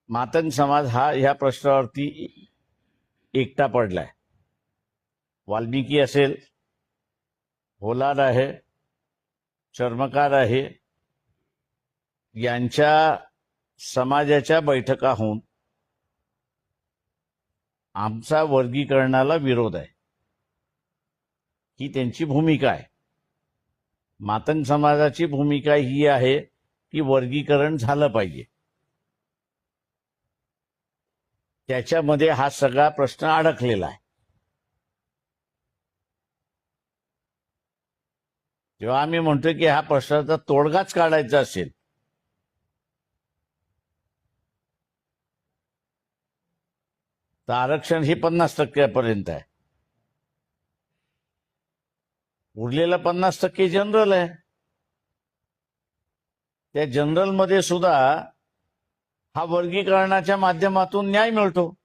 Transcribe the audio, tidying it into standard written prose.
मातंग समाज हा ह्या प्रश्नावरती एकटा पडलाय. वाल्मिकी असेल, होलार आहे, चर्मकार आहे, यांच्या समाजाच्या बैठका होऊन आमचा वर्गीकरणाला विरोध आहे ही त्यांची भूमिका आहे. मातंग समाजाची भूमिका ही आहे की वर्गीकरण झालं पाहिजे. त्याच्यामध्ये हा सगळा प्रश्न अडकलेला आहे. जेव्हा आम्ही म्हणतोय की हा प्रश्नाचा तोडगाच काढायचा असेल तर आरक्षण हे 50% आहे. उरलेलं 50% जनरल आहे. त्या जनरल मध्ये सुद्धा हा वर्गीकरणाच्या माध्यमातून न्याय मिळतो.